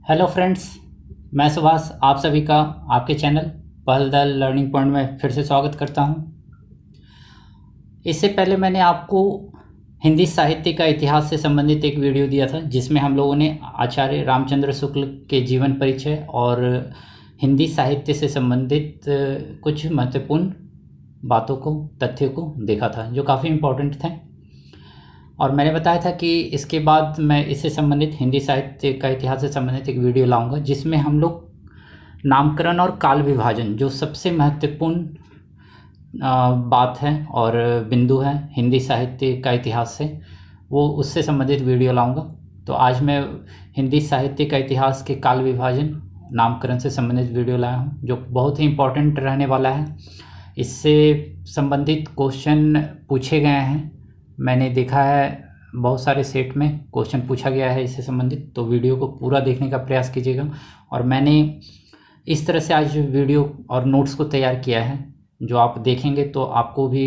Hello friends, मैं सुभाष आप सभी का आपके चैनल पहल दल लर्निंग पॉइंट में फिर से स्वागत करता हूं। इससे पहले मैंने आपको हिंदी साहित्य का इतिहास से संबंधित एक वीडियो दिया था, जिसमें हम लोगों ने आचार्य रामचंद्र शुक्ल के जीवन परिचय और हिंदी साहित्य से संबंधित कुछ महत्वपूर्ण बातों को, तथ्यों को देखा था, जो काफ़ी इम्पोर्टेंट थे। और मैंने बताया था कि इसके बाद मैं इससे संबंधित हिंदी साहित्य का इतिहास से संबंधित एक वीडियो लाऊंगा, जिसमें हम लोग नामकरण और काल विभाजन, जो सबसे महत्वपूर्ण बात है और बिंदु है हिंदी साहित्य का इतिहास से, वो उससे संबंधित वीडियो लाऊंगा। तो आज मैं हिंदी साहित्य का इतिहास के काल विभाजन, नामकरण से संबंधित वीडियो लाया हूँ, जो बहुत ही इम्पोर्टेंट रहने वाला है। इससे संबंधित क्वेश्चन पूछे गए हैं, मैंने देखा है बहुत सारे सेट में क्वेश्चन पूछा गया है इससे संबंधित। तो वीडियो को पूरा देखने का प्रयास कीजिएगा। और मैंने इस तरह से आज वीडियो और नोट्स को तैयार किया है, जो आप देखेंगे तो आपको भी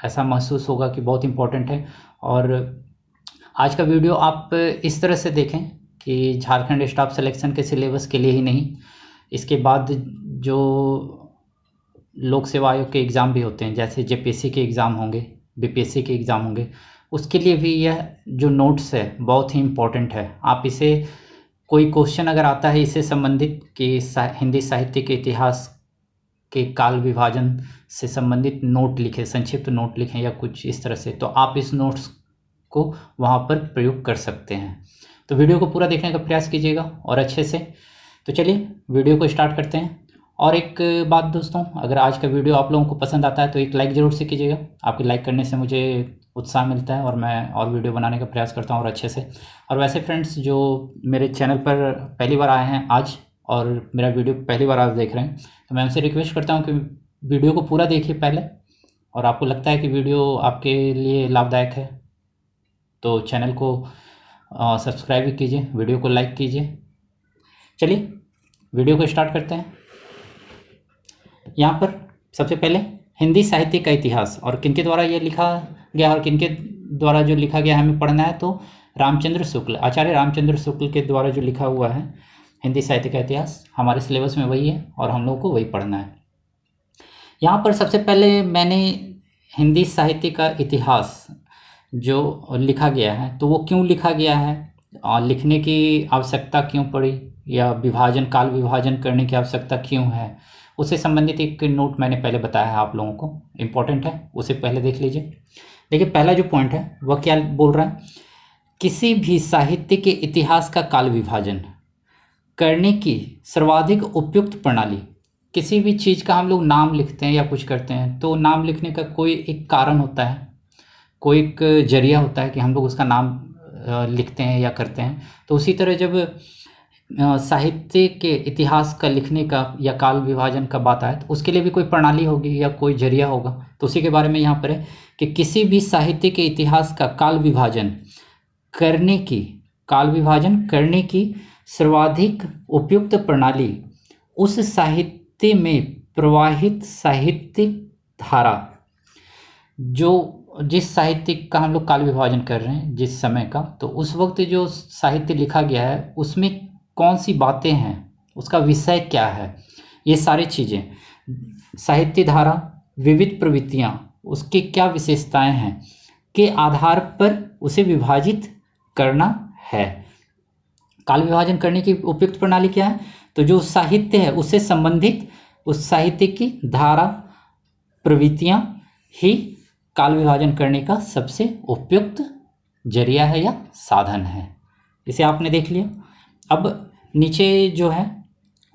ऐसा महसूस होगा कि बहुत इम्पोर्टेंट है। और आज का वीडियो आप इस तरह से देखें कि झारखंड स्टाफ सिलेक्शन के सिलेबस के लिए ही नहीं, इसके बाद जो लोक सेवा आयोग के एग्ज़ाम भी होते हैं, जैसे जेपीएससी के एग्ज़ाम होंगे, बीपीएससी के एग्ज़ाम होंगे, उसके लिए भी यह जो नोट्स है बहुत ही इम्पोर्टेंट है। आप इसे, कोई क्वेश्चन अगर आता है इससे संबंधित कि हिंदी साहित्य के इतिहास के काल विभाजन से संबंधित नोट लिखें, संक्षिप्त नोट लिखें या कुछ इस तरह से, तो आप इस नोट्स को वहाँ पर प्रयोग कर सकते हैं। तो वीडियो को पूरा देखने का प्रयास कीजिएगा और अच्छे से। तो चलिए वीडियो को स्टार्ट करते हैं। और एक बात दोस्तों, अगर आज का वीडियो आप लोगों को पसंद आता है तो एक लाइक ज़रूर से कीजिएगा। आपके लाइक करने से मुझे उत्साह मिलता है और मैं और वीडियो बनाने का प्रयास करता हूँ और अच्छे से। और वैसे फ्रेंड्स, जो मेरे चैनल पर पहली बार आए हैं आज और मेरा वीडियो पहली बार आज देख रहे हैं, तो मैं उनसे रिक्वेस्ट करता हूँ कि वीडियो को पूरा देखिए पहले, और आपको लगता है कि वीडियो आपके लिए लाभदायक है तो चैनल को सब्सक्राइब भी कीजिए, वीडियो को लाइक कीजिए। चलिए वीडियो को स्टार्ट करते हैं। यहाँ पर सबसे पहले हिंदी साहित्य का इतिहास और किनके द्वारा ये लिखा गया और किनके द्वारा जो लिखा गया हमें पढ़ना है, तो रामचंद्र शुक्ल, आचार्य रामचंद्र शुक्ल के द्वारा जो लिखा हुआ है हिंदी साहित्य का इतिहास, हमारे सिलेबस में वही है और हम लोग को वही पढ़ना है। यहाँ पर सबसे पहले मैंने हिंदी साहित्य का इतिहास जो लिखा गया है, तो वो क्यों लिखा गया है और लिखने की आवश्यकता क्यों पड़ी, या विभाजन, काल विभाजन करने की आवश्यकता क्यों है, उससे संबंधित एक नोट मैंने पहले बताया है आप लोगों को, इम्पोर्टेंट है, उसे पहले देख लीजिए। देखिए पहला जो पॉइंट है वह क्या बोल रहा है, किसी भी साहित्य के इतिहास का काल विभाजन करने की सर्वाधिक उपयुक्त प्रणाली। किसी भी चीज़ का हम लोग नाम लिखते हैं या कुछ करते हैं, तो नाम लिखने का कोई एक कारण होता है, कोई एक जरिया होता है कि हम लोग उसका नाम लिखते हैं या करते हैं। तो उसी तरह जब साहित्य के इतिहास का लिखने का या काल विभाजन का बात आए, तो उसके लिए भी कोई प्रणाली होगी या कोई जरिया होगा। तो उसी के बारे में यहाँ पर है कि किसी भी साहित्य के इतिहास का काल विभाजन करने की सर्वाधिक उपयुक्त प्रणाली उस साहित्य में प्रवाहित साहित्यिक धारा, जो जिस साहित्य का हम लोग काल विभाजन कर रहे हैं जिस समय का, तो उस वक्त जो साहित्य लिखा गया है उसमें कौन सी बातें हैं, उसका विषय क्या है, ये सारी चीज़ें, साहित्य धारा, विविध प्रवृत्तियाँ, उसकी क्या विशेषताएं हैं, के आधार पर उसे विभाजित करना है। काल विभाजन करने की उपयुक्त प्रणाली क्या है, तो जो साहित्य है उससे संबंधित उस साहित्य की धारा, प्रवृत्तियाँ ही काल विभाजन करने का सबसे उपयुक्त जरिया है या साधन है। इसे आपने देख लिया। अब नीचे जो है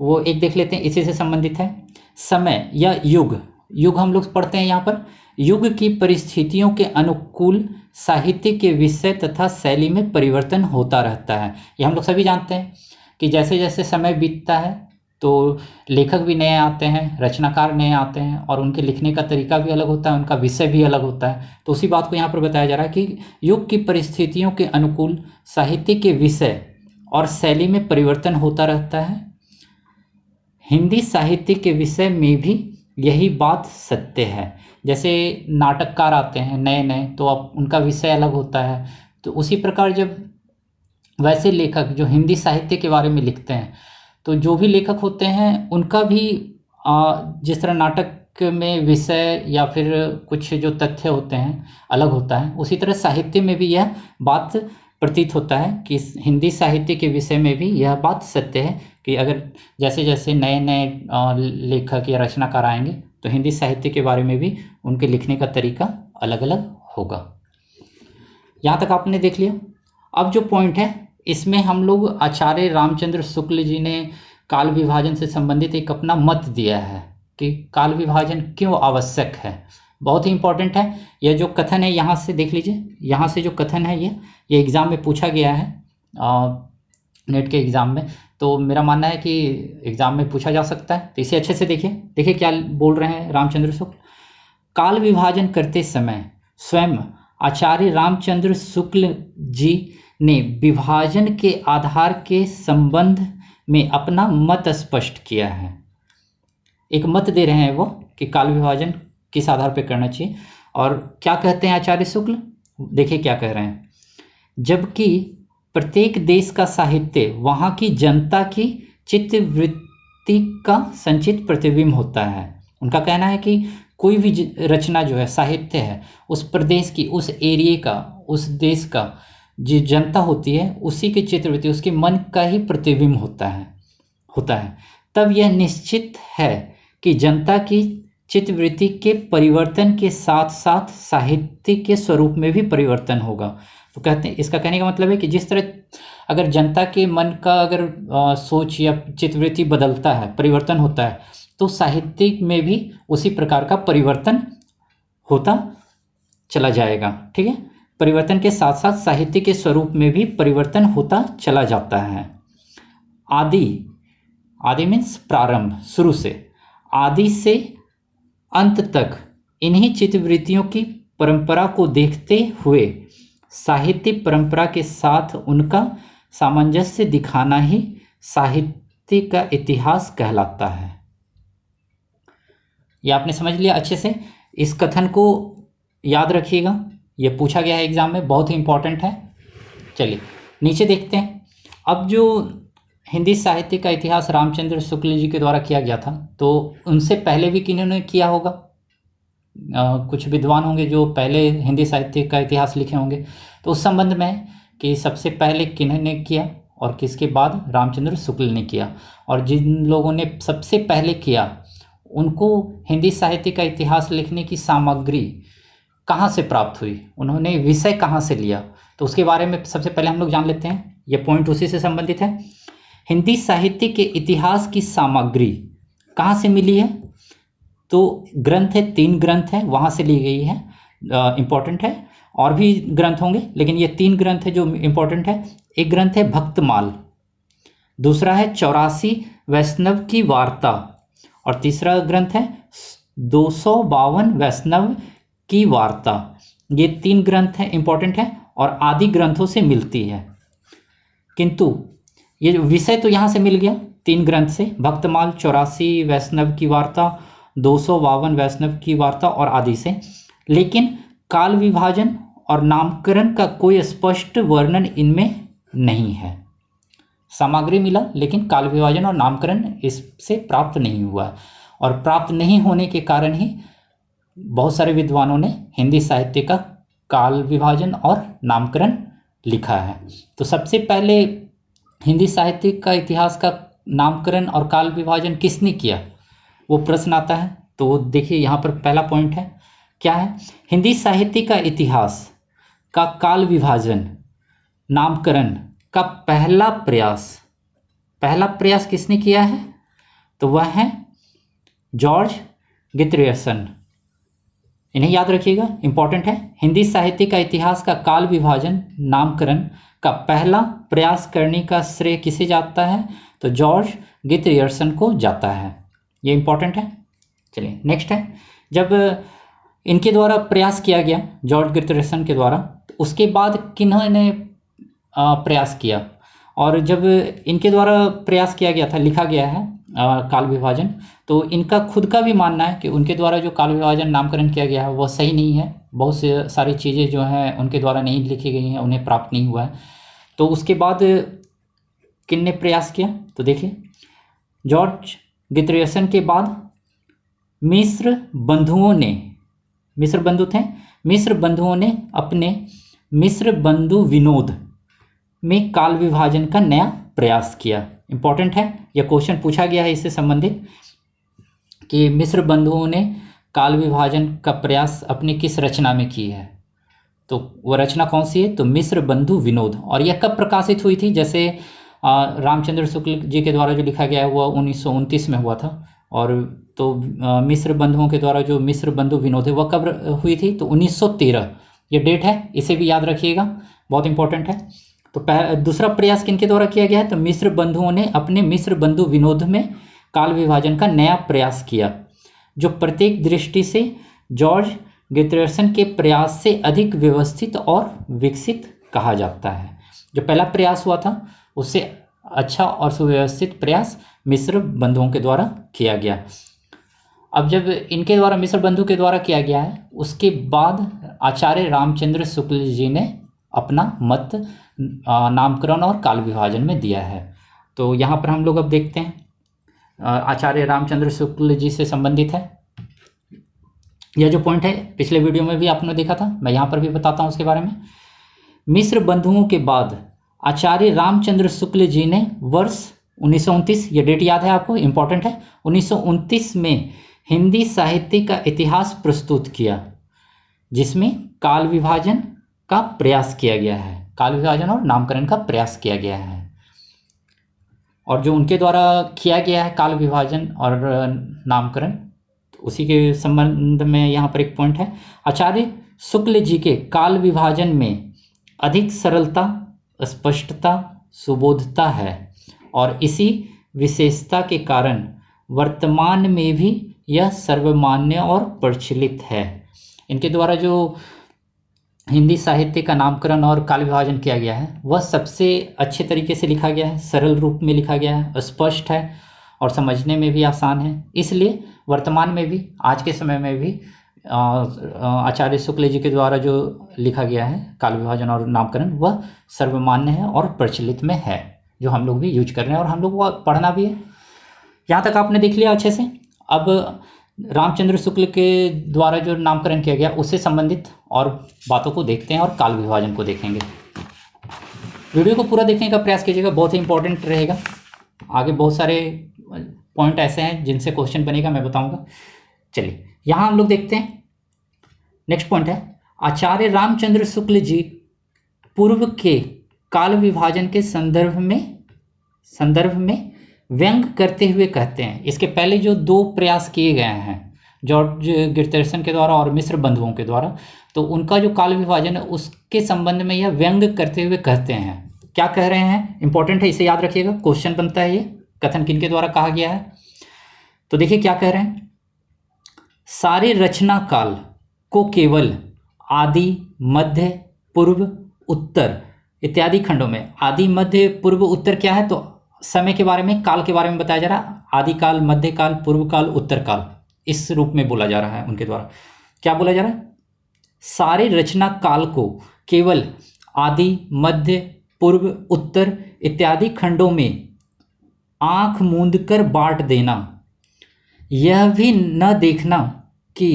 वो एक देख लेते हैं, इसी से संबंधित है। समय या युग हम लोग पढ़ते हैं यहाँ पर, युग की परिस्थितियों के अनुकूल साहित्य के विषय तथा शैली में परिवर्तन होता रहता है। ये हम लोग सभी जानते हैं कि जैसे जैसे समय बीतता है तो लेखक भी नए आते हैं, रचनाकार नए आते हैं, और उनके लिखने का तरीका भी अलग होता है, उनका विषय भी अलग होता है। तो उसी बात को यहाँ पर बताया जा रहा है कि युग की परिस्थितियों के अनुकूल साहित्य के विषय और शैली में परिवर्तन होता रहता है। हिंदी साहित्य के विषय में भी यही बात सत्य है। जैसे नाटककार आते हैं नए नए, तो अब उनका विषय अलग होता है। तो उसी प्रकार जब वैसे लेखक जो हिंदी साहित्य के बारे में लिखते हैं, तो जो भी लेखक होते हैं उनका भी जिस तरह नाटक में विषय या फिर कुछ जो तथ्य होते हैं अलग होता है, उसी तरह साहित्य में भी यह बात प्रतीत होता है कि हिंदी साहित्य के विषय में भी यह बात सत्य है कि अगर जैसे जैसे नए नए लेखक या रचनाकार आएंगे तो हिंदी साहित्य के बारे में भी उनके लिखने का तरीका अलग अलग होगा। यहाँ तक आपने देख लिया। अब जो पॉइंट है इसमें हम लोग आचार्य रामचंद्र शुक्ल जी ने काल विभाजन से संबंधित एक अपना मत दिया है कि काल विभाजन क्यों आवश्यक है। बहुत ही इंपॉर्टेंट है। यह जो कथन है यहाँ से देख लीजिए, यहाँ से जो कथन है ये एग्ज़ाम में पूछा गया है, नेट के एग्ज़ाम में। तो मेरा मानना है कि एग्ज़ाम में पूछा जा सकता है, तो इसे अच्छे से देखिए क्या बोल रहे हैं रामचंद्र शुक्ल। काल विभाजन करते समय स्वयं आचार्य रामचंद्र शुक्ल जी ने विभाजन के आधार के संबंध में अपना मत स्पष्ट किया है। एक मत दे रहे हैं वो कि काल विभाजन किस आधार पर करना चाहिए। और क्या कहते हैं आचार्य शुक्ल, देखिए क्या कह रहे हैं। जबकि प्रत्येक देश का साहित्य वहाँ की जनता की चित्तवृत्ति का संचित प्रतिबिंब होता है। उनका कहना है कि कोई भी रचना जो है, साहित्य है, उस प्रदेश की, उस एरिया का, उस देश का जो जनता होती है उसी की चित्तवृत्ति, उसके मन का ही प्रतिबिंब होता है। तब यह निश्चित है कि जनता की चित्तवृत्ति के परिवर्तन के साथ साथ साहित्य के स्वरूप में भी परिवर्तन होगा। तो कहते हैं, इसका कहने का मतलब है कि जिस तरह अगर जनता के मन का अगर सोच या चित्तवृत्ति बदलता है, परिवर्तन होता है, तो साहित्य में भी उसी प्रकार का परिवर्तन होता चला जाएगा। ठीक है, परिवर्तन के साथ साथ साहित्य के स्वरूप में भी परिवर्तन होता चला जाता है। आदि मीन्स प्रारंभ, शुरू से, आदि से अंत तक इन्हीं चित्तवृत्तियों की परंपरा को देखते हुए साहित्य परंपरा के साथ उनका सामंजस्य दिखाना ही साहित्य का इतिहास कहलाता है। ये आपने समझ लिया अच्छे से। इस कथन को याद रखिएगा, ये पूछा गया है एग्जाम में, बहुत ही इंपॉर्टेंट है। चलिए नीचे देखते हैं। अब जो हिंदी साहित्य का इतिहास रामचंद्र शुक्ल जी के द्वारा किया गया था, तो उनसे पहले भी किन्होंने किया होगा? कुछ विद्वान होंगे जो पहले हिंदी साहित्य का इतिहास लिखे होंगे। तो उस संबंध में कि सबसे पहले किन्होंने किया और किसके बाद रामचंद्र शुक्ल ने किया, और जिन लोगों ने सबसे पहले किया उनको हिंदी साहित्य का इतिहास लिखने की सामग्री कहाँ से प्राप्त हुई, उन्होंने विषय कहाँ से लिया, तो उसके बारे में सबसे पहले हम लोग जान लेते हैं। ये पॉइंट उसी से संबंधित है। हिंदी साहित्य के इतिहास की सामग्री कहाँ से मिली है? तो ग्रंथ है, 3 ग्रंथ है, वहाँ से ली गई है। इम्पॉर्टेंट है, और भी ग्रंथ होंगे लेकिन ये 3 ग्रंथ है जो इम्पॉर्टेंट है। एक ग्रंथ है भक्तमाल, दूसरा है 84 वैष्णव की वार्ता, और तीसरा ग्रंथ है 252 वैष्णव की वार्ता। ये 3 ग्रंथ हैं, इम्पॉर्टेंट है, और आदि ग्रंथों से मिलती है। किंतु ये विषय तो यहाँ से मिल गया 3 ग्रंथ से, भक्तमाल, 84 वैष्णव की वार्ता, 252 वैष्णव की वार्ता और आदि से। लेकिन काल विभाजन और नामकरण का कोई स्पष्ट वर्णन इनमें नहीं है। सामग्री मिला लेकिन काल विभाजन और नामकरण इससे प्राप्त नहीं हुआ, और प्राप्त नहीं होने के कारण ही बहुत सारे विद्वानों ने हिंदी साहित्य का काल विभाजन और नामकरण लिखा है। तो सबसे पहले हिंदी साहित्य का इतिहास का नामकरण और काल विभाजन किसने किया, वो प्रश्न आता है। तो देखिए यहाँ पर पहला पॉइंट है, क्या है? हिंदी साहित्य का इतिहास का काल विभाजन नामकरण का पहला प्रयास किसने किया है? तो वह है जॉर्ज गितरियर्सन। इन्हें याद रखिएगा, इंपॉर्टेंट है। हिंदी साहित्य का इतिहास का काल विभाजन नामकरण का पहला प्रयास करने का श्रेय किसे जाता है? तो जॉर्ज गितरियर्सन को जाता है। ये इंपॉर्टेंट है। चलिए नेक्स्ट है, जब इनके द्वारा प्रयास किया गया जॉर्ज गितरियर्सन के द्वारा, तो उसके बाद किन्होंने प्रयास किया? और जब इनके द्वारा प्रयास किया गया था, लिखा गया है काल विभाजन, तो इनका खुद का भी मानना है कि उनके द्वारा जो काल विभाजन नामकरण किया गया है वह सही नहीं है। बहुत से सारी चीज़ें जो हैं उनके द्वारा नहीं लिखी गई हैं, उन्हें प्राप्त नहीं हुआ है। तो उसके बाद किन ने प्रयास किया, तो देखिए जॉर्ज गितर्सन के बाद मिस्र बंधुओं ने, मिस्र बंधु थे, मिस्र बंधुओं ने अपने मिस्र बंधु विनोद में काल विभाजन का नया प्रयास किया। इंपॉर्टेंट है, यह क्वेश्चन पूछा गया है इससे संबंधित कि मिस्र बंधुओं ने काल विभाजन का प्रयास अपनी किस रचना में की है। तो वह रचना कौन सी है, तो मिस्र बंधु विनोद। और यह कब प्रकाशित हुई थी, जैसे रामचंद्र शुक्ल जी के द्वारा जो लिखा गया है वह 1929 में हुआ था, और तो मिस्र बंधुओं के द्वारा जो मिस्र बंधु विनोद है वह कब हुई थी, तो 1913 ये डेट है, इसे भी याद रखिएगा, बहुत इंपॉर्टेंट है। तो दूसरा प्रयास किनके द्वारा किया गया है, तो मिस्र बंधुओं ने अपने मिस्र बंधु विनोद में काल विभाजन का नया प्रयास किया, जो प्रत्येक दृष्टि से जॉर्ज गितर्सन के प्रयास से अधिक व्यवस्थित और विकसित कहा जाता है। जो पहला प्रयास हुआ था उससे अच्छा और सुव्यवस्थित प्रयास मिस्र बंधुओं के द्वारा किया गया। अब जब इनके द्वारा मिस्र बंधु के द्वारा किया गया है, उसके बाद आचार्य रामचंद्र शुक्ल जी ने अपना मत नामकरण और काल विभाजन में दिया है। तो यहाँ पर हम लोग अब देखते हैं आचार्य रामचंद्र शुक्ल जी से संबंधित है यह जो पॉइंट है, पिछले वीडियो में भी आपने देखा था, मैं यहाँ पर भी बताता हूँ उसके बारे में। मिस्र बंधुओं के बाद आचार्य रामचंद्र शुक्ल जी ने वर्ष 1929, ये डेट याद है आपको, इंपॉर्टेंट है, 1929 में हिंदी साहित्य का इतिहास प्रस्तुत किया, जिसमें काल विभाजन का प्रयास किया गया है, काल विभाजन और नामकरण का प्रयास किया गया है। और जो उनके द्वारा किया गया है काल विभाजन और नामकरण, तो उसी के संबंध में यहाँ पर एक पॉइंट है। आचार्य शुक्ल जी के काल विभाजन में अधिक सरलता, स्पष्टता, सुबोधता है, और इसी विशेषता के कारण वर्तमान में भी यह सर्वमान्य और प्रचलित है। इनके द्वारा जो हिंदी साहित्य का नामकरण और काल विभाजन किया गया है वह सबसे अच्छे तरीके से लिखा गया है, सरल रूप में लिखा गया है, स्पष्ट है और समझने में भी आसान है। इसलिए वर्तमान में भी, आज के समय में भी आचार्य शुक्ल जी के द्वारा जो लिखा गया है काल विभाजन और नामकरण वह सर्वमान्य है और प्रचलित में है, जो हम लोग भी यूज कर रहे हैं और हम लोग को पढ़ना भी है। यहाँ तक आपने देख लिया अच्छे से। अब रामचंद्र शुक्ल के द्वारा जो नामकरण किया गया उससे संबंधित और बातों को देखते हैं और काल विभाजन को देखेंगे। वीडियो को पूरा देखने का प्रयास कीजिएगा, बहुत ही इंपॉर्टेंट रहेगा। आगे बहुत सारे पॉइंट ऐसे हैं जिनसे क्वेश्चन बनेगा, मैं बताऊंगा। चलिए यहाँ हम लोग देखते हैं। नेक्स्ट पॉइंट है, आचार्य रामचंद्र शुक्ल जी पूर्व के काल विभाजन के संदर्भ में व्यंग करते हुए कहते हैं। इसके पहले जो दो प्रयास किए गए हैं जॉर्ज गितर्सन के द्वारा और मिस्र बंधुओं के द्वारा, तो उनका जो काल विभाजन है उसके संबंध में यह व्यंग करते हुए कहते हैं। क्या कह रहे हैं, इंपॉर्टेंट है, इसे याद रखिएगा, क्वेश्चन बनता है। ये कथन किनके द्वारा कहा गया है, तो देखिए क्या कह रहे हैं। सारे रचना काल को केवल आदि, मध्य, पूर्व, उत्तर इत्यादि खंडों में, आदि, मध्य, पूर्व, उत्तर क्या है, तो समय के बारे में, काल के बारे में बताया जा रहा है। आदि काल, मध्य काल, पूर्व काल, उत्तर काल, इस रूप में बोला जा रहा है उनके द्वारा। क्या बोला जा रहा है, सारे रचना काल को केवल आदि, मध्य, पूर्व, उत्तर इत्यादि खंडों में आंख मूंद कर बांट देना, यह भी न देखना कि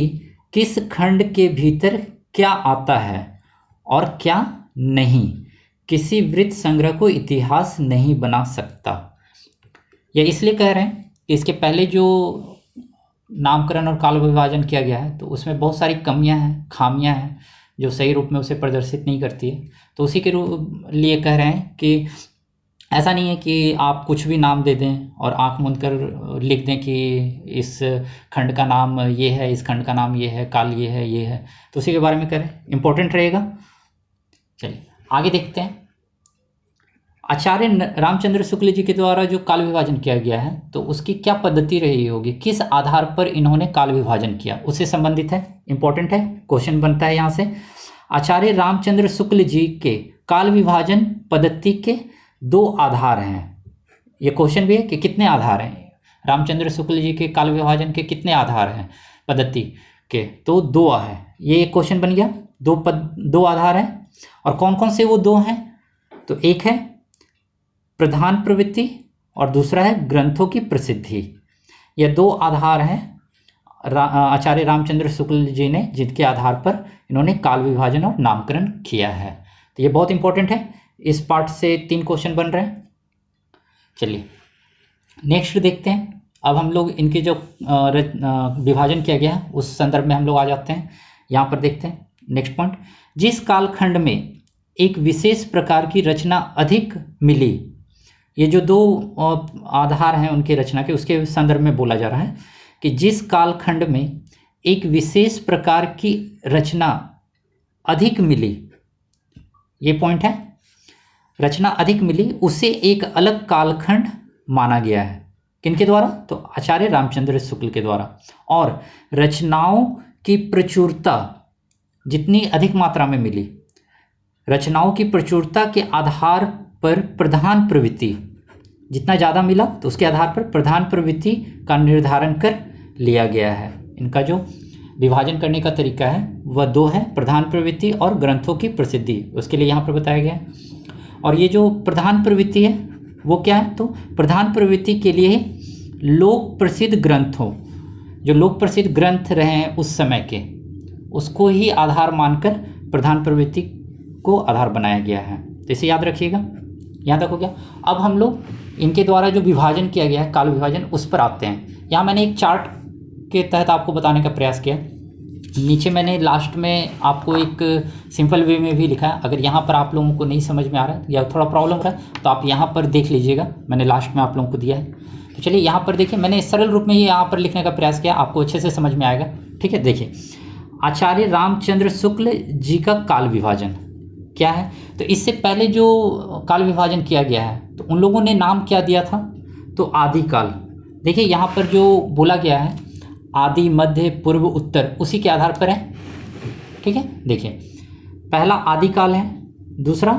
किस खंड के भीतर क्या आता है और क्या नहीं, किसी वृत्त संग्रह को इतिहास नहीं बना सकता। यह इसलिए कह रहे हैं कि इसके पहले जो नामकरण और काल विभाजन किया गया है तो उसमें बहुत सारी कमियां हैं, खामियां हैं, जो सही रूप में उसे प्रदर्शित नहीं करती है। तो उसी के लिए कह रहे हैं कि ऐसा नहीं है कि आप कुछ भी नाम दे दें और आंख मूंद कर लिख दें कि इस खंड का नाम ये है, इस खंड का नाम ये है, काल ये है, ये है, तो उसी के बारे में करें, इंपॉर्टेंट रहेगा। चलिए आगे देखते हैं। आचार्य रामचंद्र शुक्ल जी के द्वारा जो काल विभाजन किया गया है तो उसकी क्या पद्धति रही होगी, किस आधार पर इन्होंने काल विभाजन किया, उससे संबंधित है, इंपॉर्टेंट है, क्वेश्चन बनता है यहाँ से। आचार्य रामचंद्र शुक्ल जी के काल विभाजन पद्धति के दो आधार हैं। ये क्वेश्चन भी है कि कितने आधार हैं, रामचंद्र शुक्ल जी के काल विभाजन के कितने आधार हैं पद्धति के, तो दो है। ये एक क्वेश्चन बन गया, दो आधार हैं। और कौन कौन से वो दो हैं, तो एक है प्रधान प्रवृत्ति और दूसरा है ग्रंथों की प्रसिद्धि। ये दो आधार हैं आचार्य रामचंद्र शुक्ल जी ने, जिनके आधार पर इन्होंने काल विभाजन और नामकरण किया है। तो ये बहुत इंपॉर्टेंट है, इस पार्ट से 3 क्वेश्चन बन रहे हैं। चलिए नेक्स्ट देखते हैं। अब हम लोग इनके जो विभाजन किया गया है उस संदर्भ में हम लोग आ जाते हैं। यहाँ पर देखते हैं नेक्स्ट पॉइंट, जिस कालखंड में एक विशेष प्रकार की रचना अधिक मिली, ये जो दो आधार हैं उनके रचना के, उसके संदर्भ में बोला जा रहा है कि जिस कालखंड में एक विशेष प्रकार की रचना अधिक मिली, ये पॉइंट है, रचना अधिक मिली, उसे एक अलग कालखंड माना गया है। किनके द्वारा? तो आचार्य रामचंद्र शुक्ल के द्वारा। और रचनाओं की प्रचुरता जितनी अधिक मात्रा में मिली, रचनाओं की प्रचुरता के आधार पर प्रधान प्रवृत्ति जितना ज़्यादा मिला तो उसके आधार पर प्रधान प्रवृत्ति का निर्धारण कर लिया गया है। इनका जो विभाजन करने का तरीका है वह दो है, प्रधान प्रवृत्ति और ग्रंथों की प्रसिद्धि, उसके लिए यहाँ पर बताया गया है। और ये जो प्रधान प्रवृत्ति है वो क्या है? तो प्रधान प्रवृत्ति के लिए लोक प्रसिद्ध ग्रंथों, जो लोक प्रसिद्ध ग्रंथ रहे हैं उस समय के, उसको ही आधार मानकर प्रधान प्रवृत्ति को आधार बनाया गया है। तो इसे याद रखिएगा, यहाँ तक हो गया। अब हम लोग इनके द्वारा जो विभाजन किया गया है काल विभाजन, उस पर आते हैं। यहाँ मैंने एक चार्ट के तहत आपको बताने का प्रयास किया, नीचे मैंने लास्ट में आपको एक सिंपल वे में भी लिखा है। अगर यहाँ पर आप लोगों को नहीं समझ में आ रहा है या थोड़ा प्रॉब्लम रहा है तो आप यहाँ पर देख लीजिएगा, मैंने लास्ट में आप लोगों को दिया है। तो चलिए यहाँ पर देखिए, मैंने सरल रूप में ही यहाँ पर लिखने का प्रयास किया, आपको अच्छे से समझ में आएगा। ठीक है, देखिए आचार्य रामचंद्र शुक्ल जी का काल विभाजन क्या है। तो इससे पहले जो काल विभाजन किया गया है तो उन लोगों ने नाम क्या दिया था? तो आदिकाल। देखिए यहाँ पर जो बोला गया है आदि, मध्य, पूर्व, उत्तर, उसी के आधार पर है। ठीक है, देखिए पहला आदिकाल है, दूसरा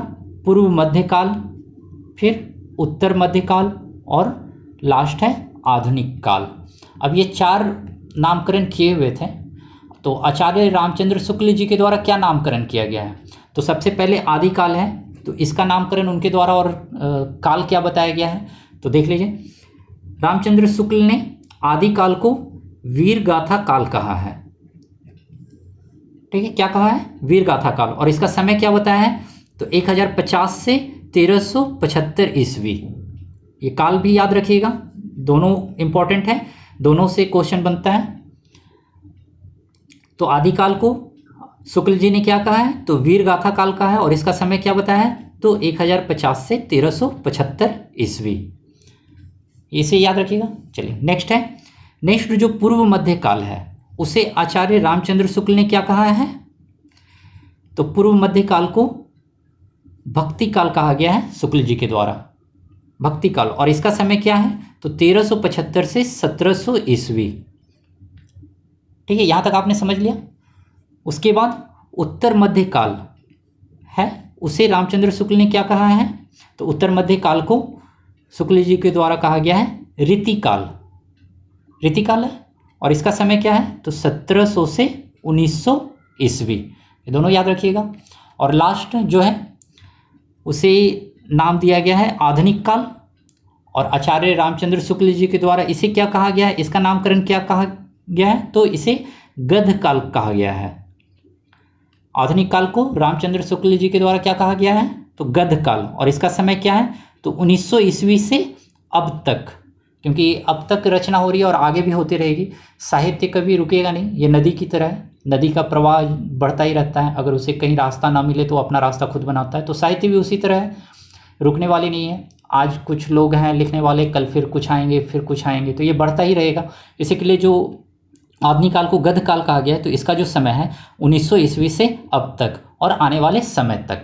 पूर्व मध्यकाल, फिर उत्तर मध्यकाल और लास्ट है आधुनिक काल। अब ये 4 नामकरण किए हुए थे। तो आचार्य रामचंद्र शुक्ल जी के द्वारा क्या नामकरण किया गया है? तो सबसे पहले आदिकाल है, तो इसका नामकरण उनके द्वारा, और काल क्या बताया गया है तो देख लीजिए। रामचंद्र शुक्ल ने आदिकाल को वीर गाथा काल कहा है। ठीक है, क्या कहा है? वीर गाथा काल। और इसका समय क्या बताया है? तो 1050 से 1375 ईस्वी। ये काल भी याद रखिएगा, दोनों इंपॉर्टेंट है, दोनों से क्वेश्चन बनता है। तो आदिकाल को शुक्ल जी ने क्या कहा है? तो वीर गाथा काल कहा है। और इसका समय क्या बताया है? तो 1050 से 1375 ईस्वी। इसे याद रखिएगा। चलिए नेक्स्ट है, नेक्स्ट जो पूर्व मध्य काल है उसे आचार्य रामचंद्र शुक्ल ने क्या कहा है? तो पूर्व मध्य काल को भक्ति काल कहा गया है शुक्ल जी के द्वारा, भक्ति काल। और इसका समय क्या है? तो 1375 से 1700 ईस्वी। ठीक है, यहां तक आपने समझ लिया। उसके बाद उत्तर मध्य काल है, उसे रामचंद्र शुक्ल ने क्या कहा है? तो उत्तर मध्य काल को शुक्ल जी के द्वारा कहा गया है रीतिकाल, रीतिकाल है। और इसका समय क्या है? तो 1700 से 1900 ईस्वी। ये दोनों याद रखिएगा। और लास्ट जो है उसे नाम दिया गया है आधुनिक काल। और आचार्य रामचंद्र शुक्ल जी के द्वारा इसे क्या कहा गया है? इसका नामकरण क्या कहा गया है? तो इसे गध काल कहा गया है। आधुनिक काल को रामचंद्र शुक्ल जी के द्वारा क्या कहा गया है? तो गध काल। और इसका समय क्या है? तो 1900 ईस्वी से अब तक, क्योंकि अब तक रचना हो रही है और आगे भी होती रहेगी। साहित्य कभी रुकेगा नहीं, ये नदी की तरह है, नदी का प्रवाह बढ़ता ही रहता है। अगर उसे कहीं रास्ता ना मिले तो अपना रास्ता खुद बनाता है। तो साहित्य भी उसी तरह है, रुकने वाली नहीं है। आज कुछ लोग हैं लिखने वाले, कल फिर कुछ आएंगे, फिर कुछ आएंगे, तो ये बढ़ता ही रहेगा। इसी के लिए जो आधुनिक काल को गध काल कहा गया है, तो इसका जो समय है 1900 ईस्वी से अब तक और आने वाले समय तक।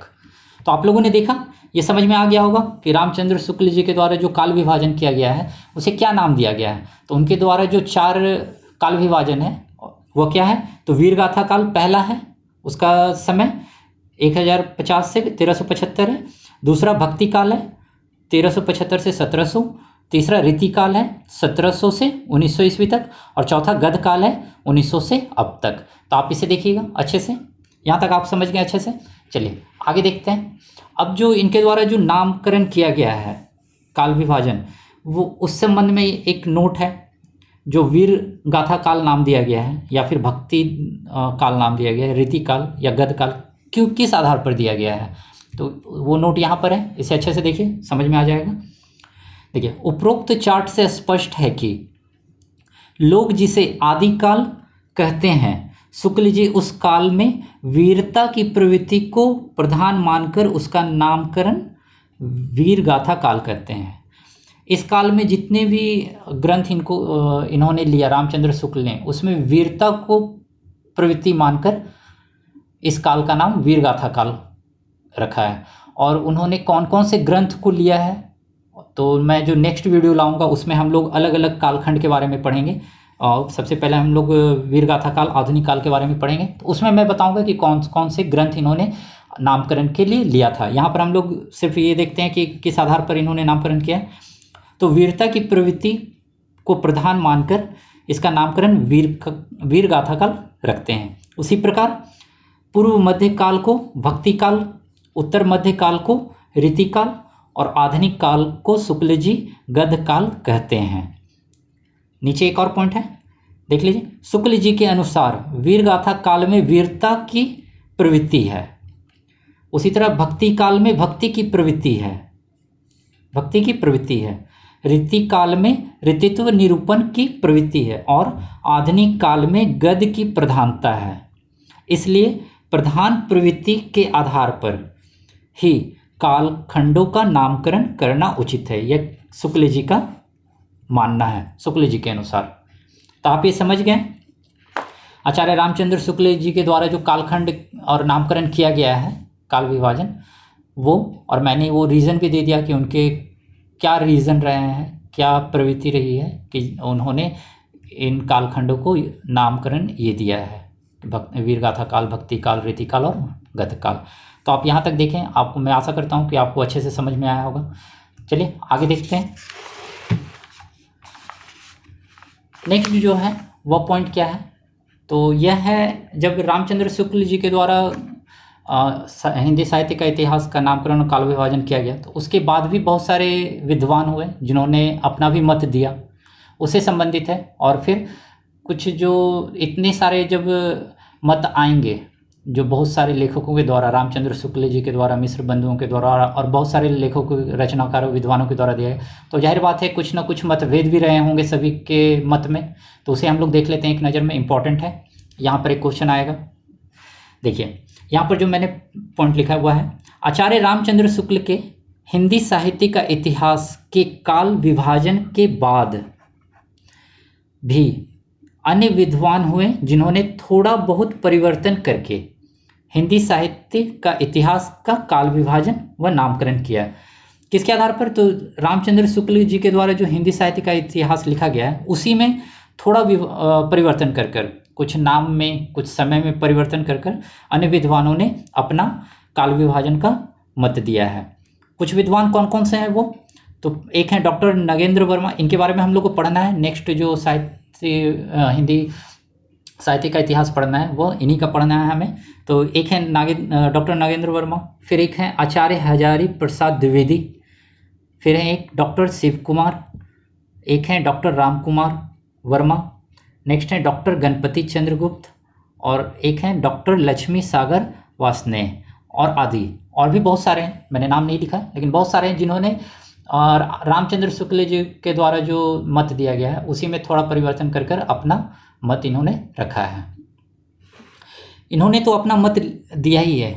तो आप लोगों ने देखा, ये समझ में आ गया होगा कि रामचंद्र शुक्ल जी के द्वारा जो काल विभाजन किया गया है उसे क्या नाम दिया गया है। तो उनके द्वारा जो 4 काल विभाजन है वो क्या है? तो वीरगाथा काल पहला है, उसका समय 1050 से 1375 है। दूसरा भक्ति काल है 1375 से 1700। तीसरा रीतिकाल है 1700 से 1900 ईस्वी तक। और चौथा गध काल है 1900 से अब तक। तो आप इसे देखिएगा अच्छे से, यहाँ तक आप समझ गए अच्छे से। चलिए आगे देखते हैं। अब जो इनके द्वारा जो नामकरण किया गया है काल विभाजन, वो उस संबंध में एक नोट है। जो वीर गाथा काल नाम दिया गया है या फिर भक्ति काल नाम दिया गया है, रीति काल या गद काल, क्यों किस आधार पर दिया गया है, तो वो नोट यहाँ पर है, इसे अच्छे से देखिए, समझ में आ जाएगा। देखिए, उपरोक्त चार्ट से स्पष्ट है कि लोग जिसे आदिकाल कहते हैं, शुक्ल जी उस काल में वीरता की प्रवृत्ति को प्रधान मानकर उसका नामकरण वीर गाथा काल करते हैं। इस काल में जितने भी ग्रंथ इन्होंने लिया रामचंद्र शुक्ल ने, उसमें वीरता को प्रवृत्ति मानकर इस काल का नाम वीर गाथा काल रखा है। और उन्होंने कौन कौन से ग्रंथ को लिया है, तो मैं जो नेक्स्ट वीडियो लाऊंगा उसमें हम लोग अलग अलग कालखंड के बारे में पढ़ेंगे। और सबसे पहले हम लोग वीर गाथा काल आधुनिक काल के बारे में पढ़ेंगे, तो उसमें मैं बताऊंगा कि कौन कौन से ग्रंथ इन्होंने नामकरण के लिए लिया था। यहाँ पर हम लोग सिर्फ ये देखते हैं कि किस आधार पर इन्होंने नामकरण किया है। तो वीरता की प्रवृत्ति को प्रधान मानकर इसका नामकरण वीर गाथा काल रखते हैं। उसी प्रकार पूर्व मध्य काल को भक्ति काल, उत्तर मध्य काल को रीति काल और आधुनिक काल को शुक्ल जी गद काल कहते हैं। नीचे एक और पॉइंट है, देख लीजिए। शुक्ल जी के अनुसार वीर गाथा काल में वीरता की प्रवृत्ति है, उसी तरह भक्ति काल में भक्ति की प्रवृत्ति है, रीति काल में रीतित्व निरूपण की प्रवृत्ति है और आधुनिक काल में गद की प्रधानता है। इसलिए प्रधान प्रवृत्ति के आधार पर ही काल खंडों का नामकरण करना उचित है, यह शुक्ल जी का मानना है, शुक्ल जी के अनुसार। तो आप ये समझ गए, आचार्य रामचंद्र शुक्ल जी के द्वारा जो कालखंड और नामकरण किया गया है काल विभाजन, वो, और मैंने वो रीज़न भी दे दिया कि उनके क्या रीज़न रहे हैं, क्या प्रवृत्ति रही है कि उन्होंने इन कालखंडों को नामकरण ये दिया है, वीर गाथा काल, भक्ति काल, रीति काल और गद काल। तो आप यहाँ तक देखें, आपको मैं आशा करता हूँ कि आपको अच्छे से समझ में आया होगा। चलिए आगे देखते हैं। नेक्स्ट जो है वह पॉइंट क्या है, तो यह है जब रामचंद्र शुक्ल जी के द्वारा हिंदी साहित्य का इतिहास का नामकरण और काल विभाजन किया गया, तो उसके बाद भी बहुत सारे विद्वान हुए जिन्होंने अपना भी मत दिया, उससे संबंधित है। और फिर कुछ जो इतने सारे जब मत आएंगे, जो बहुत सारे लेखकों के द्वारा, रामचंद्र शुक्ल जी के द्वारा, मिश्र बंधुओं के द्वारा और बहुत सारे लेखकों, रचनाकारों, विद्वानों के द्वारा दिया है, तो जाहिर बात है कुछ ना कुछ मतभेद भी रहे होंगे सभी के मत में। तो उसे हम लोग देख लेते हैं, एक नज़र में, इम्पॉर्टेंट है। यहाँ पर एक क्वेश्चन आएगा, देखिए यहाँ पर जो मैंने पॉइंट लिखा हुआ है, आचार्य रामचंद्र शुक्ल के हिंदी साहित्य का इतिहास के काल विभाजन के बाद भी अन्य विद्वान हुए जिन्होंने थोड़ा बहुत परिवर्तन करके हिंदी साहित्य का इतिहास का काल विभाजन व नामकरण किया। किसके आधार पर, तो रामचंद्र शुक्ल जी के द्वारा जो हिंदी साहित्य का इतिहास लिखा गया है उसी में थोड़ा परिवर्तन कर कर, कुछ नाम में, कुछ समय में परिवर्तन कर कर अन्य विद्वानों ने अपना काल विभाजन का मत दिया है। कुछ विद्वान कौन कौन से हैं वो, तो एक हैं डॉक्टर नगेंद्र वर्मा, इनके बारे में हम लोग को पढ़ना है। नेक्स्ट जो हिंदी साहित्य का इतिहास पढ़ना है वो इन्हीं का पढ़ना है हमें। तो एक है डॉक्टर नागेंद्र वर्मा, फिर एक है आचार्य हजारी प्रसाद द्विवेदी, फिर है एक डॉक्टर शिव कुमार, एक है डॉक्टर राम कुमार वर्मा, नेक्स्ट है डॉक्टर गणपति चंद्रगुप्त, और एक है डॉक्टर लक्ष्मी सागर वासने, और आदि और भी बहुत सारे हैं, मैंने नाम नहीं लिखा, लेकिन बहुत सारे हैं जिन्होंने रामचंद्र शुक्ल जी के द्वारा जो मत दिया गया है उसी में थोड़ा परिवर्तन कर कर अपना मत इन्होंने रखा है। इन्होंने तो अपना मत दिया ही है,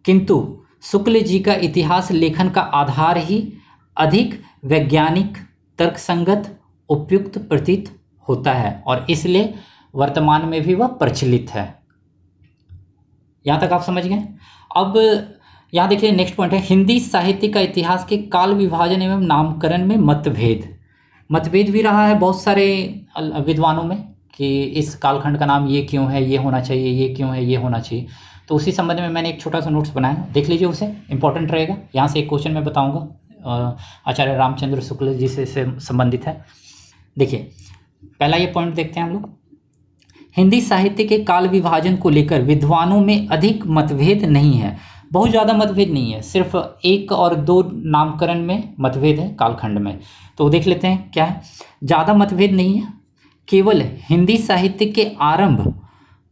किंतु शुक्ल जी का इतिहास लेखन का आधार ही अधिक वैज्ञानिक, तर्कसंगत, उपयुक्त प्रतीत होता है और इसलिए वर्तमान में भी वह प्रचलित है। यहाँ तक आप समझ गए। अब यहाँ देखिए नेक्स्ट पॉइंट है, हिंदी साहित्य का इतिहास के काल विभाजन एवं नामकरण में मतभेद भी रहा है बहुत सारे विद्वानों में कि इस कालखंड का नाम ये क्यों है, ये होना चाहिए, ये क्यों है, ये होना चाहिए। तो उसी संबंध में मैंने एक छोटा सा नोट्स बनाया, देख लीजिए, उसे इंपॉर्टेंट रहेगा। यहाँ से एक क्वेश्चन मैं बताऊँगा, आचार्य रामचंद्र शुक्ल जी से संबंधित है। देखिए पहला ये पॉइंट देखते हैं हम लोग, हिंदी साहित्य के काल विभाजन को लेकर विद्वानों में अधिक मतभेद नहीं है। बहुत ज़्यादा मतभेद नहीं है, सिर्फ 1 और 2 नामकरण में मतभेद है कालखंड में। तो देख लेते हैं क्या है। ज़्यादा मतभेद नहीं है, केवल हिंदी साहित्य के आरंभ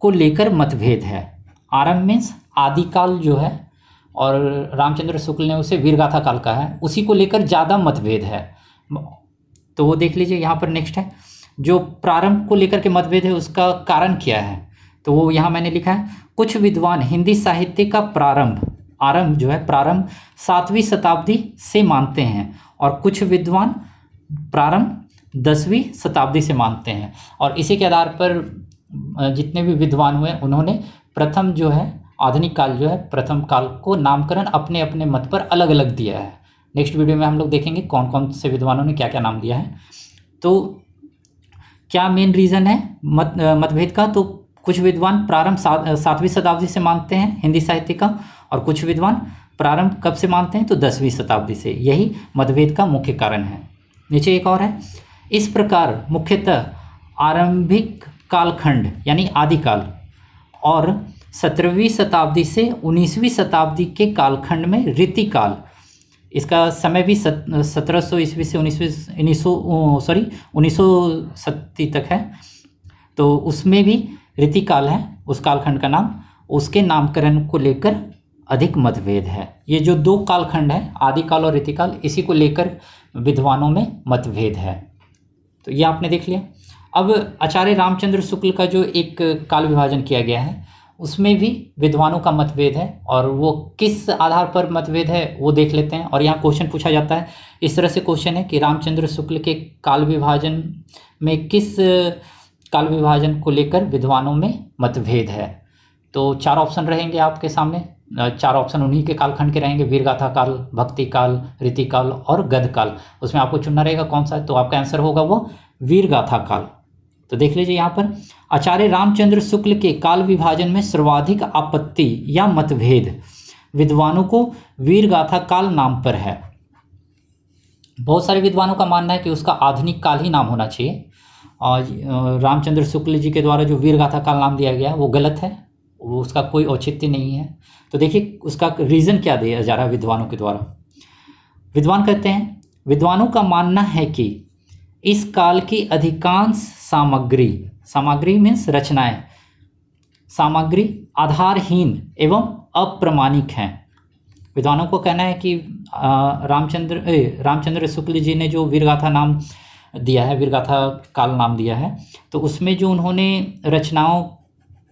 को लेकर मतभेद है। आरंभ मीन्स आदिकाल जो है, और रामचंद्र शुक्ल ने उसे वीरगाथा काल कहा है, उसी को लेकर ज़्यादा मतभेद है। तो वो देख लीजिए यहाँ पर। नेक्स्ट है जो प्रारंभ को लेकर के मतभेद है, उसका कारण क्या है। तो वो यहाँ मैंने लिखा है, कुछ विद्वान हिंदी साहित्य का आरंभ जो है प्रारंभ 7वीं शताब्दी से मानते हैं, और कुछ विद्वान प्रारंभ 10वीं शताब्दी से मानते हैं। और इसी के आधार पर जितने भी विद्वान हुए उन्होंने प्रथम जो है आधुनिक काल जो है प्रथम काल को नामकरण अपने अपने मत पर अलग अलग दिया है। नेक्स्ट वीडियो में हम लोग देखेंगे कौन कौन से विद्वानों ने क्या क्या नाम दिया है। तो क्या मेन रीज़न है मतभेद का। तो कुछ विद्वान प्रारंभ 7वीं शताब्दी से मानते हैं हिंदी साहित्य का, और कुछ विद्वान प्रारंभ कब से मानते हैं, तो 10वीं शताब्दी से। यही मतभेद का मुख्य कारण है। नीचे एक और है, इस प्रकार मुख्यतः आरंभिक कालखंड यानी आदिकाल और 17वीं शताब्दी से 19वीं शताब्दी के कालखंड में रीतिकाल, इसका समय भी 1700 ईस्वी से 1980 तक है। तो उसमें भी रीतिकाल है उस कालखंड का नाम, उसके नामकरण को लेकर अधिक मतभेद है। ये जो 2 कालखंड है आदिकाल और रीतिकाल, इसी को लेकर विद्वानों में मतभेद है। तो ये आपने देख लिया। अब आचार्य रामचंद्र शुक्ल का जो एक काल विभाजन किया गया है उसमें भी विद्वानों का मतभेद है, और वो किस आधार पर मतभेद है वो देख लेते हैं। और यहाँ क्वेश्चन पूछा जाता है, इस तरह से क्वेश्चन है कि रामचंद्र शुक्ल के काल विभाजन में किस काल विभाजन को लेकर विद्वानों में मतभेद है। तो 4 ऑप्शन रहेंगे आपके सामने, 4 ऑप्शन उन्हीं के कालखंड के रहेंगे, वीरगाथा काल, भक्ति काल, रीतिकाल और गद्य काल। उसमें आपको चुनना रहेगा कौन सा है, तो आपका आंसर होगा वो वीरगाथा काल। तो देख लीजिए यहाँ पर, आचार्य रामचंद्र शुक्ल के काल विभाजन में सर्वाधिक आपत्ति या मतभेद विद्वानों को वीरगाथा काल नाम पर है। बहुत सारे विद्वानों का मानना है कि उसका आधुनिक काल ही नाम होना चाहिए, और रामचंद्र शुक्ल जी के द्वारा जो वीरगाथा काल नाम दिया गया है वो गलत है, वो उसका कोई औचित्य नहीं है। तो देखिए उसका रीज़न क्या दिया जा रहा है विद्वानों के द्वारा। विद्वान कहते हैं, विद्वानों का मानना है कि इस काल की अधिकांश सामग्री मीन्स रचनाएं, सामग्री आधारहीन एवं अप्रमाणिक हैं। विद्वानों को कहना है कि रामचंद्र शुक्ल जी ने जो वीरगाथा नाम दिया है, वीरगाथा काल नाम दिया है, तो उसमें जो उन्होंने रचनाओं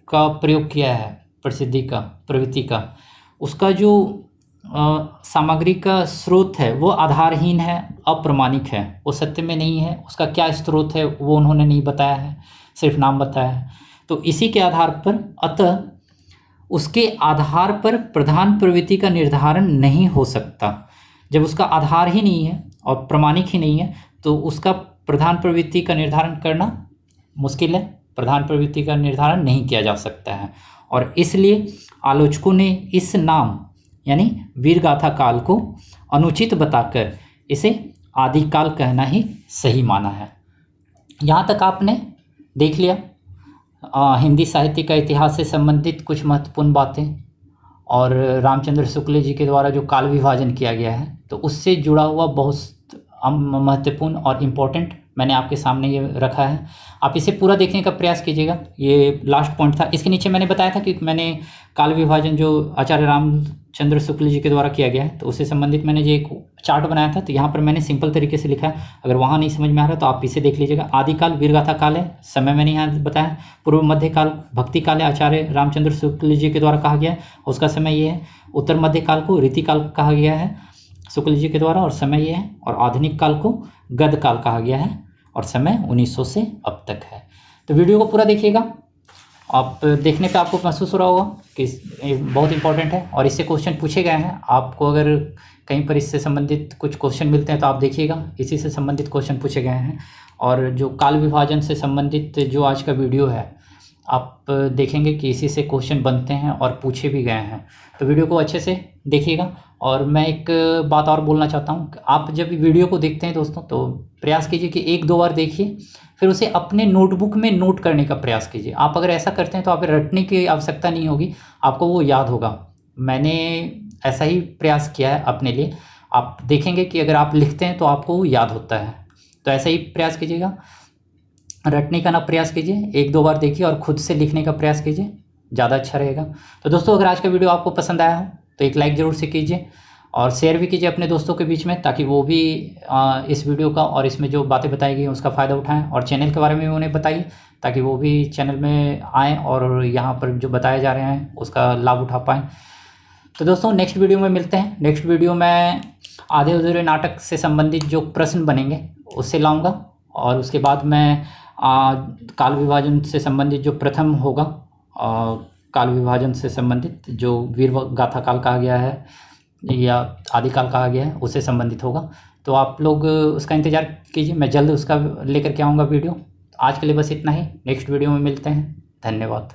का प्रयोग किया है, प्रवृत्ति का, उसका जो सामग्री का स्रोत है वो आधारहीन है, अप्रमाणिक है, वो सत्य में नहीं है। उसका क्या स्रोत है वो उन्होंने नहीं बताया है, सिर्फ नाम बताया है। तो इसी के आधार पर, अतः उसके आधार पर प्रधान प्रवृत्ति का निर्धारण नहीं हो सकता। जब उसका आधार ही नहीं है और प्रमाणिक ही नहीं है, तो उसका प्रधान प्रवृत्ति का निर्धारण करना मुश्किल है, प्रधान प्रवृत्ति का निर्धारण नहीं किया जा सकता है। और इसलिए आलोचकों ने इस नाम यानी वीरगाथा काल को अनुचित बताकर इसे आदिकाल कहना ही सही माना है। यहाँ तक आपने देख लिया हिंदी साहित्य का इतिहास से संबंधित कुछ महत्वपूर्ण बातें, और रामचंद्र शुक्ल जी के द्वारा जो काल विभाजन किया गया है तो उससे जुड़ा हुआ बहुत महत्वपूर्ण और इम्पोर्टेंट मैंने आपके सामने ये रखा है। आप इसे पूरा देखने का प्रयास कीजिएगा। ये लास्ट पॉइंट था। इसके नीचे मैंने बताया था कि मैंने काल विभाजन जो आचार्य रामचंद्र शुक्ल जी के द्वारा किया गया है तो उससे संबंधित मैंने जो एक चार्ट बनाया था, तो यहाँ पर मैंने सिंपल तरीके से लिखा है। अगर वहाँ नहीं समझ में आ रहा तो आप इसे देख लीजिएगा। आदिकाल वीरगाथा काल है, समय मैंने यहाँ बताया। पूर्व मध्य काल भक्ति काल है, आचार्य रामचंद्र शुक्ल जी के द्वारा कहा गया है, उसका समय ये है। उत्तर मध्य काल को रीतिकाल कहा गया है शुक्ल जी के द्वारा और समय ये है। और आधुनिक काल को गद्य काल कहा गया है और समय 1900 से अब तक है। तो वीडियो को पूरा देखिएगा। आप देखने पे आपको महसूस हो रहा होगा कि बहुत इंपॉर्टेंट है और इससे क्वेश्चन पूछे गए हैं। आपको अगर कहीं पर इससे संबंधित कुछ क्वेश्चन मिलते हैं तो आप देखिएगा, इसी से संबंधित क्वेश्चन पूछे गए हैं। और जो काल विभाजन से संबंधित जो आज का वीडियो है, आप देखेंगे कि इसी से क्वेश्चन बनते हैं और पूछे भी गए हैं। तो वीडियो को अच्छे से देखिएगा। और मैं एक बात और बोलना चाहता हूँ, आप जब वीडियो को देखते हैं दोस्तों तो प्रयास कीजिए कि 1-2 बार देखिए, फिर उसे अपने नोटबुक में नोट करने का प्रयास कीजिए। आप अगर ऐसा करते हैं तो आप रटने की आवश्यकता नहीं होगी, आपको वो याद होगा। मैंने ऐसा ही प्रयास किया है अपने लिए। आप देखेंगे कि अगर आप लिखते हैं तो आपको वो याद होता है। तो ऐसा ही प्रयास कीजिएगा, रटने का ना प्रयास कीजिए, 1-2 बार देखिए और खुद से लिखने का प्रयास कीजिए, ज़्यादा अच्छा रहेगा। तो दोस्तों, अगर आज का वीडियो आपको पसंद आया हो तो एक लाइक ज़रूर से कीजिए और शेयर भी कीजिए अपने दोस्तों के बीच में, ताकि वो भी इस वीडियो का और इसमें जो बातें बताई गई हैं उसका फ़ायदा उठाएं। और चैनल के बारे में भी उन्हें बताइए, ताकि वो भी चैनल में आएँ और यहाँ पर जो बताए जा रहे हैं उसका लाभ उठा पाएँ। तो दोस्तों, नेक्स्ट वीडियो में मिलते हैं। नेक्स्ट वीडियो में आधे अधूरे नाटक से संबंधित जो प्रश्न बनेंगे उससे लाऊंगा, और उसके बाद मैं काल विभाजन से संबंधित जो प्रथम होगा, काल विभाजन से संबंधित जो वीर गाथा काल कहा गया है या आदिकाल कहा गया है उससे संबंधित होगा। तो आप लोग उसका इंतज़ार कीजिए, मैं जल्द उसका लेकर के आऊँगा वीडियो। आज के लिए बस इतना ही, नेक्स्ट वीडियो में मिलते हैं। धन्यवाद।